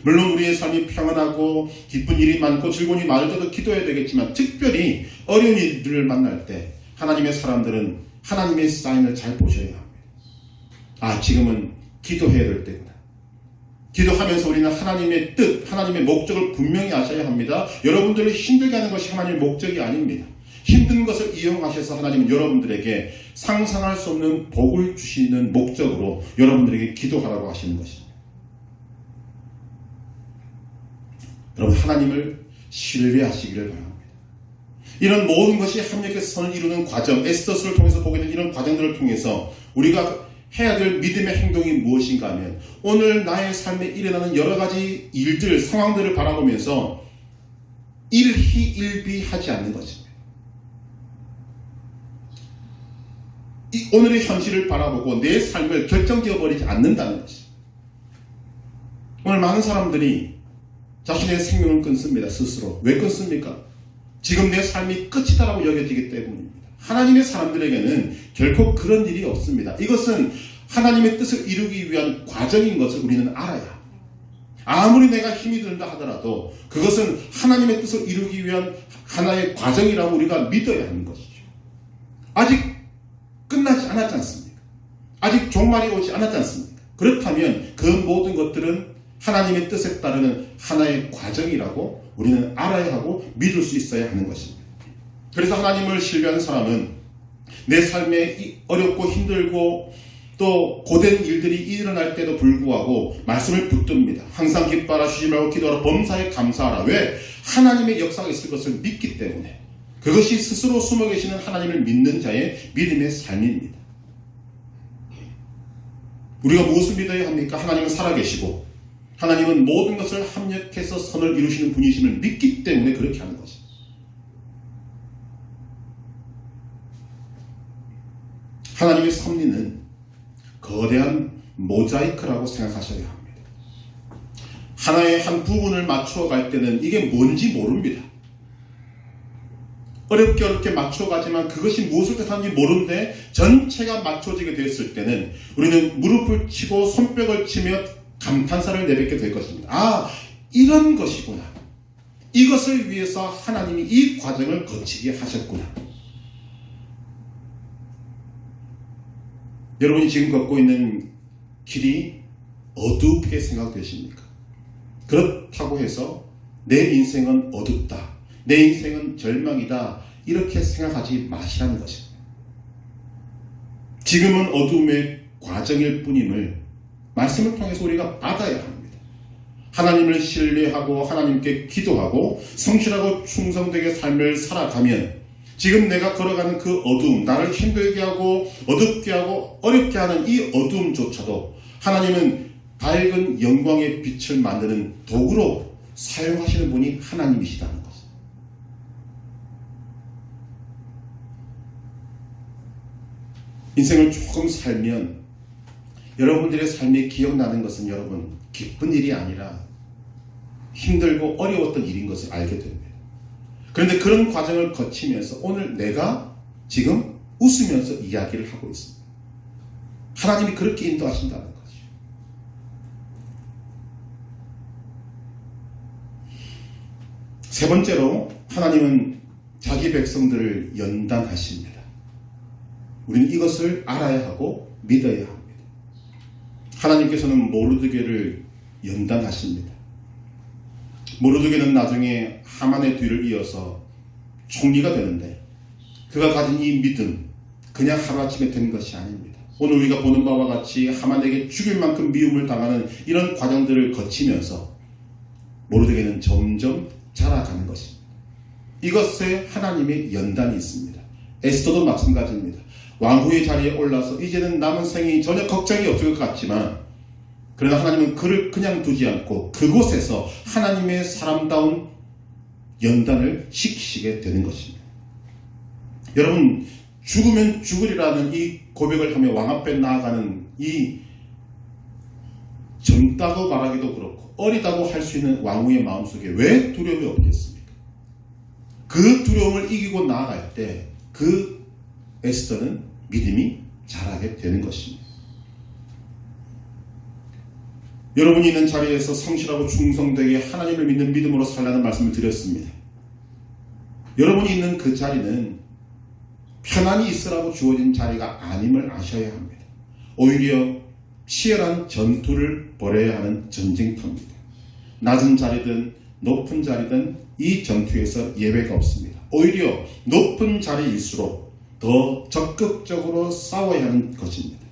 물론 우리의 삶이 평안하고 기쁜 일이 많고 즐거운 일이 많을 때도 기도해야 되겠지만 특별히 어려운 일들을 만날 때 하나님의 사람들은 하나님의 사인을 잘 보셔야 합니다. 아, 지금은 기도해야 될 때구나. 기도하면서 우리는 하나님의 뜻, 하나님의 목적을 분명히 아셔야 합니다. 여러분들을 힘들게 하는 것이 하나님의 목적이 아닙니다. 힘든 것을 이용하셔서 하나님은 여러분들에게 상상할 수 없는 복을 주시는 목적으로 여러분들에게 기도하라고 하시는 것입니다. 여러분 하나님을 신뢰하시기를 바랍니다. 이런 모든 것이 합력해서 선을 이루는 과정, 에스더스를 통해서 보게 된 이런 과정들을 통해서 우리가 해야 될 믿음의 행동이 무엇인가 하면 오늘 나의 삶에 일어나는 여러 가지 일들, 상황들을 바라보면서 일희일비하지 않는 것입니다. 이 오늘의 현실을 바라보고 내 삶을 결정지어버리지 않는다는 것입니다. 오늘 많은 사람들이 자신의 생명을 끊습니다. 스스로. 왜 끊습니까? 지금 내 삶이 끝이다라고 여겨지기 때문입니다. 하나님의 사람들에게는 결코 그런 일이 없습니다. 이것은 하나님의 뜻을 이루기 위한 과정인 것을 우리는 알아야 합니다. 아무리 내가 힘이 든다 하더라도 그것은 하나님의 뜻을 이루기 위한 하나의 과정이라고 우리가 믿어야 하는 것이죠. 아직 끝나지 않았지 않습니까? 아직 종말이 오지 않았지 않습니까? 그렇다면 그 모든 것들은 하나님의 뜻에 따르는 하나의 과정이라고 우리는 알아야 하고 믿을 수 있어야 하는 것입니다. 그래서 하나님을 신뢰하는 사람은 내 삶에 어렵고 힘들고 또 고된 일들이 일어날 때도 불구하고 말씀을 붙듭니다. 항상 기뻐하라, 쉬지 말고 기도하라, 범사에 감사하라. 왜? 하나님의 역사가 있을 것을 믿기 때문에. 그것이 스스로 숨어 계시는 하나님을 믿는 자의 믿음의 삶입니다. 우리가 무엇을 믿어야 합니까? 하나님은 살아계시고 하나님은 모든 것을 합력해서 선을 이루시는 분이심을 믿기 때문에 그렇게 하는 것입니다. 하나님의 섭리는 거대한 모자이크라고 생각하셔야 합니다. 하나의 한 부분을 맞추어 갈 때는 이게 뭔지 모릅니다. 어렵게 맞춰가지만 그것이 무엇을 뜻하는지 모르는데 전체가 맞춰지게 되었을 때는 우리는 무릎을 치고 손뼉을 치며 감탄사를 내뱉게 될 것입니다. 아, 이런 것이구나. 이것을 위해서 하나님이 이 과정을 거치게 하셨구나. 여러분이 지금 걷고 있는 길이 어둡게 생각되십니까? 그렇다고 해서 내 인생은 어둡다, 내 인생은 절망이다, 이렇게 생각하지 마시라는 것입니다. 지금은 어둠의 과정일 뿐임을 말씀을 통해서 우리가 받아야 합니다. 하나님을 신뢰하고 하나님께 기도하고 성실하고 충성되게 삶을 살아가면 지금 내가 걸어가는 그 어두움, 나를 힘들게 하고 어둡게 하고 어렵게 하는 이 어두움조차도 하나님은 밝은 영광의 빛을 만드는 도구로 사용하시는 분이 하나님이시다는 것입니다. 인생을 조금 살면 여러분들의 삶이 기억나는 것은 여러분 기쁜 일이 아니라 힘들고 어려웠던 일인 것을 알게 됩니다. 그런데 그런 과정을 거치면서 오늘 내가 지금 웃으면서 이야기를 하고 있습니다. 하나님이 그렇게 인도하신다는 거죠. 세 번째로 하나님은 자기 백성들을 연단하십니다. 우리는 이것을 알아야 하고 믿어야 합니다. 하나님께서는 모르드게를 연단하십니다. 모르드게는 나중에 하만의 뒤를 이어서 총리가 되는데 그가 가진 이 믿음 그냥 하루아침에 된 것이 아닙니다. 오늘 우리가 보는 바와 같이 하만에게 죽일 만큼 미움을 당하는 이런 과정들을 거치면서 모르드게는 점점 자라가는 것입니다. 이것에 하나님의 연단이 있습니다. 에스더도 마찬가지입니다. 왕후의 자리에 올라서 이제는 남은 생이 전혀 걱정이 없을 것 같지만 그러나 하나님은 그를 그냥 두지 않고 그곳에서 하나님의 사람다운 연단을 시키시게 되는 것입니다. 여러분, 죽으면 죽으리라는 이 고백을 하며 왕 앞에 나아가는 이 젊다고 말하기도 그렇고 어리다고 할 수 있는 왕후의 마음속에 왜 두려움이 없겠습니까? 그 두려움을 이기고 나아갈 때 그 에스더는 믿음이 자라게 되는 것입니다. 여러분이 있는 자리에서 성실하고 충성되게 하나님을 믿는 믿음으로 살라는 말씀을 드렸습니다. 여러분이 있는 그 자리는 편안히 있으라고 주어진 자리가 아님을 아셔야 합니다. 오히려 치열한 전투를 벌여야 하는 전쟁터입니다. 낮은 자리든 높은 자리든 이 전투에서 예외가 없습니다. 오히려 높은 자리일수록 더 적극적으로 싸워야 하는 것입니다.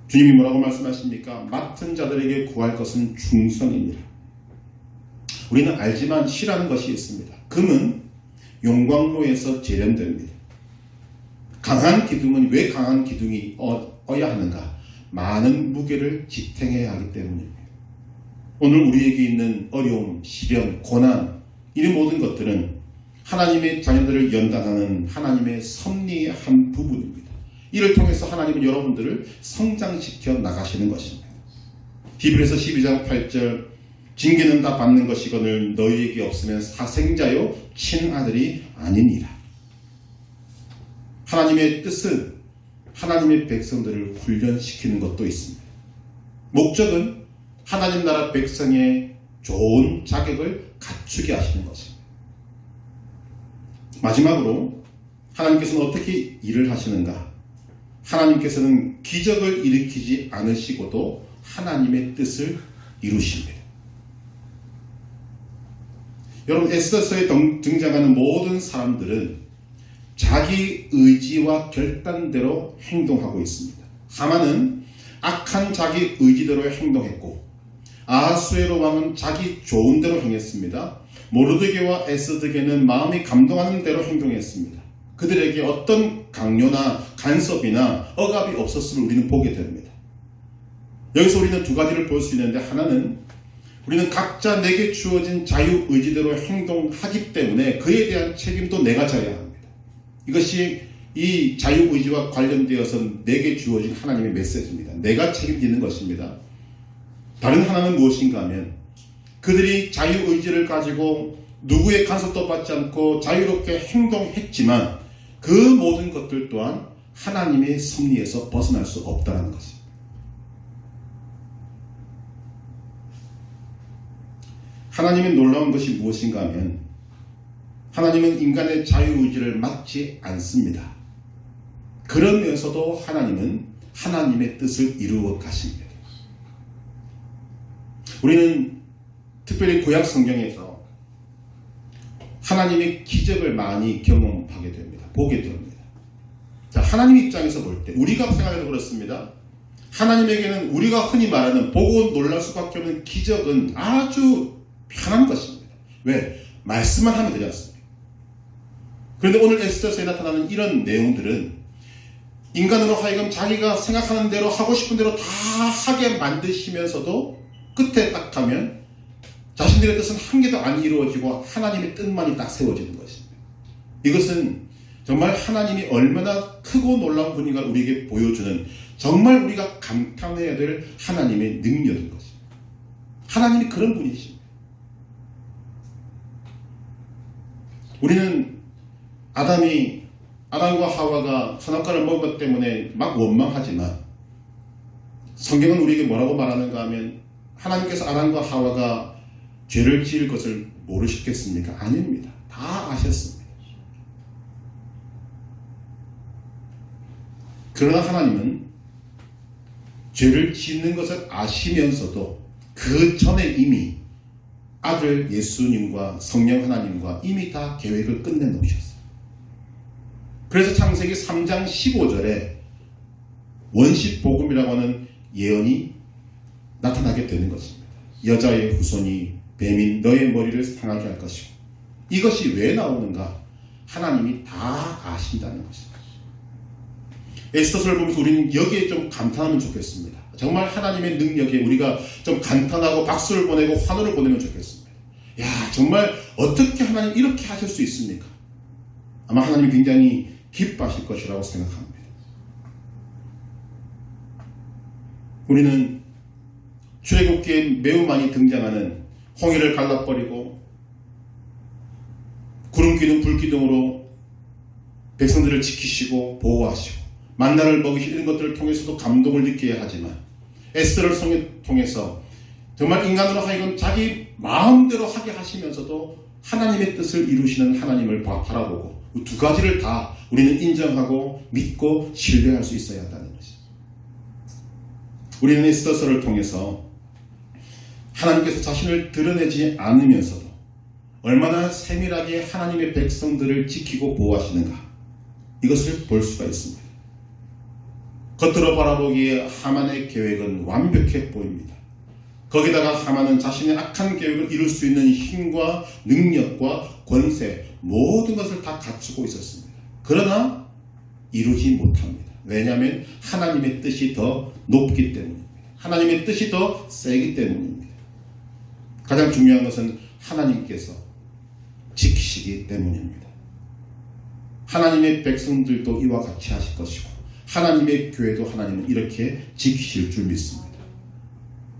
주님이 뭐라고 말씀하십니까? 맡은 자들에게 구할 것은 충성입니다. 우리는 알지만 시라는 것이 있습니다. 금은 용광로에서 재련됩니다. 강한 기둥은 왜 강한 기둥이 어야 하는가? 많은 무게를 지탱해야 하기 때문입니다. 오늘 우리에게 있는 어려움, 시련, 고난, 이 모든 것들은 하나님의 자녀들을 연단하는 하나님의 섭리의 한 부분입니다. 이를 통해서 하나님은 여러분들을 성장시켜 나가시는 것입니다. 히브리서 12장 8절 징계는 다 받는 것이거늘 너희에게 없으면 사생자요 친아들이 아니니라. 하나님의 뜻은 하나님의 백성들을 훈련시키는 것도 있습니다. 목적은 하나님 나라 백성의 좋은 자격을 갖추게 하시는 것입니다. 마지막으로 하나님께서는 어떻게 일을 하시는가? 하나님께서는 기적을 일으키지 않으시고도 하나님의 뜻을 이루십니다. 여러분, 에스더서에 등장하는 모든 사람들은 자기 의지와 결단대로 행동하고 있습니다. 하만은 악한 자기 의지대로 행동했고, 아하수에로 왕은 자기 좋은 대로 행했습니다. 모르드게와 에스더게는 마음이 감동하는 대로 행동했습니다. 그들에게 어떤 강요나 간섭이나 억압이 없었음을 우리는 보게 됩니다. 여기서 우리는 두 가지를 볼 수 있는데, 하나는 우리는 각자 내게 주어진 자유의지대로 행동하기 때문에 그에 대한 책임도 내가 져야 합니다. 이것이 이 자유의지와 관련되어서 내게 주어진 하나님의 메시지입니다. 내가 책임지는 것입니다. 다른 하나는 무엇인가 하면 그들이 자유의지를 가지고 누구의 간섭도 받지 않고 자유롭게 행동했지만 그 모든 것들 또한 하나님의 섭리에서 벗어날 수 없다는 것입니다. 하나님의 놀라운 것이 무엇인가 하면 하나님은 인간의 자유의지를 막지 않습니다. 그러면서도 하나님은 하나님의 뜻을 이루어 가십니다. 우리는 특별히 구약 성경에서 하나님의 기적을 많이 경험하게 됩니다. 보게 됩니다. 자, 하나님 입장에서 볼 때 우리가 생각해도 그렇습니다. 하나님에게는 우리가 흔히 말하는 보고 놀랄 수밖에 없는 기적은 아주 편한 것입니다. 왜? 말씀만 하면 되지 않습니까? 그런데 오늘 에스더서에 나타나는 이런 내용들은 인간으로 하여금 자기가 생각하는 대로 하고 싶은 대로 다 하게 만드시면서도 끝에 딱 하면 자신들의 뜻은 한 개도 안 이루어지고 하나님의 뜻만이 딱 세워지는 것입니다. 이것은 정말 하나님이 얼마나 크고 놀라운 분인가 우리에게 보여주는, 정말 우리가 감탄해야 될 하나님의 능력인 것입니다. 하나님이 그런 분이십니다. 우리는 아담과 하와가 선악과를 먹은 것 때문에 막 원망하지만 성경은 우리에게 뭐라고 말하는가 하면 하나님께서 아담과 하와가 죄를 지을 것을 모르셨겠습니까? 아닙니다. 다 아셨습니다. 그러나 하나님은 죄를 짓는 것을 아시면서도 그 전에 이미 아들 예수님과 성령 하나님과 이미 다 계획을 끝내놓으셨어요. 그래서 창세기 3장 15절에 원시복음이라고 하는 예언이 나타나게 되는 것입니다. 여자의 후손이 뱀인 너의 머리를 상하게 할 것이고, 이것이 왜 나오는가? 하나님이 다 아신다는 것입니다. 에스더서를 보면서 우리는 여기에 좀 감탄하면 좋겠습니다. 정말 하나님의 능력에 우리가 좀 감탄하고 박수를 보내고 환호를 보내면 좋겠습니다. 야, 정말 어떻게 하나님 이렇게 하실 수 있습니까? 아마 하나님이 굉장히 기뻐하실 것이라고 생각합니다. 우리는 출애굽기에 매우 많이 등장하는 홍해를 갈라버리고 구름기둥 불기둥으로 백성들을 지키시고 보호하시고 만나를 먹이시는 이런 것들을 통해서도 감동을 느껴야 하지만, 에스더를 통해서 정말 인간으로 하여금 자기 마음대로 하게 하시면서도 하나님의 뜻을 이루시는 하나님을 바라보고 두 가지를 다 우리는 인정하고 믿고 신뢰할 수 있어야 한다는 것입니다. 우리는 에스더서를 통해서 하나님께서 자신을 드러내지 않으면서도 얼마나 세밀하게 하나님의 백성들을 지키고 보호하시는가, 이것을 볼 수가 있습니다. 겉으로 바라보기에 하만의 계획은 완벽해 보입니다. 거기다가 하만은 자신의 악한 계획을 이룰 수 있는 힘과 능력과 권세 모든 것을 다 갖추고 있었습니다. 그러나 이루지 못합니다. 왜냐하면 하나님의 뜻이 더 높기 때문입니다. 하나님의 뜻이 더 세기 때문입니다. 가장 중요한 것은 하나님께서 지키시기 때문입니다. 하나님의 백성들도 이와 같이 하실 것이고 하나님의 교회도 하나님은 이렇게 지키실 줄 믿습니다.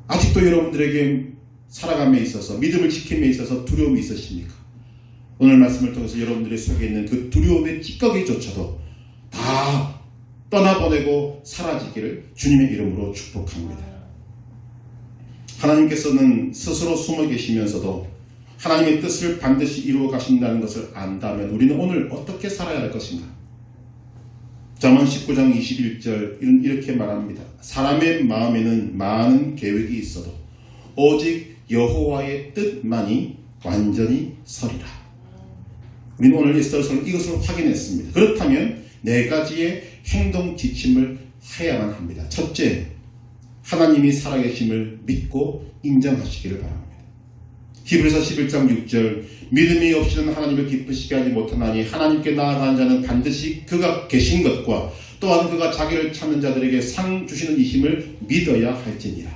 아직도 여러분들에게 살아감에 있어서 믿음을 지킴에 있어서 두려움이 있으십니까? 오늘 말씀을 통해서 여러분들의 속에 있는 그 두려움의 찌꺼기조차도 다 떠나보내고 사라지기를 주님의 이름으로 축복합니다. 하나님께서는 스스로 숨어 계시면서도 하나님의 뜻을 반드시 이루어 가신다는 것을 안다면 우리는 오늘 어떻게 살아야 할 것인가? 잠언 19장 21절 이렇게 말합니다. 사람의 마음에는 많은 계획이 있어도 오직 여호와의 뜻만이 완전히 서리라. 우리는 오늘 이것을 확인했습니다. 그렇다면 네 가지의 행동 지침을 해야만 합니다. 첫째, 하나님이 살아계심을 믿고 인정하시기를 바랍니다. 히브리서 11장 6절 믿음이 없이는 하나님을 기쁘시게 하지 못하나니 하나님께 나아가는 자는 반드시 그가 계신 것과 또한 그가 자기를 찾는 자들에게 상 주시는 이심을 믿어야 할지니라.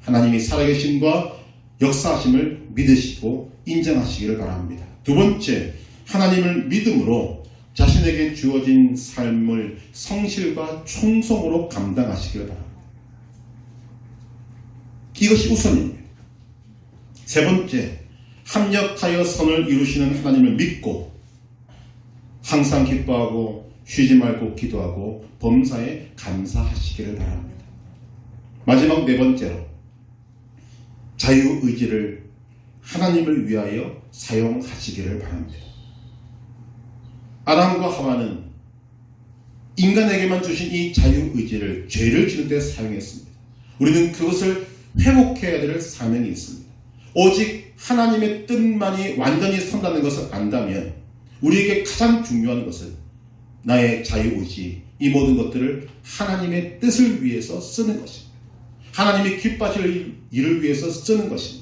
하나님이 살아계심과 역사하심을 믿으시고 인정하시기를 바랍니다. 두 번째, 하나님을 믿음으로 자신에게 주어진 삶을 성실과 충성으로 감당하시기를 바랍니다. 이것이 우선입니다. 세 번째, 합력하여 선을 이루시는 하나님을 믿고 항상 기뻐하고 쉬지 말고 기도하고 범사에 감사하시기를 바랍니다. 마지막 네 번째로, 자유의지를 하나님을 위하여 사용하시기를 바랍니다. 아담과 하와는 인간에게만 주신 이 자유의지를 죄를 지을 때 사용했습니다. 우리는 그것을 회복해야 될 사명이 있습니다. 오직 하나님의 뜻만이 완전히 선다는 것을 안다면 우리에게 가장 중요한 것은 나의 자유의지, 이 모든 것들을 하나님의 뜻을 위해서 쓰는 것입니다. 하나님이 기뻐하실 일을 위해서 쓰는 것입니다.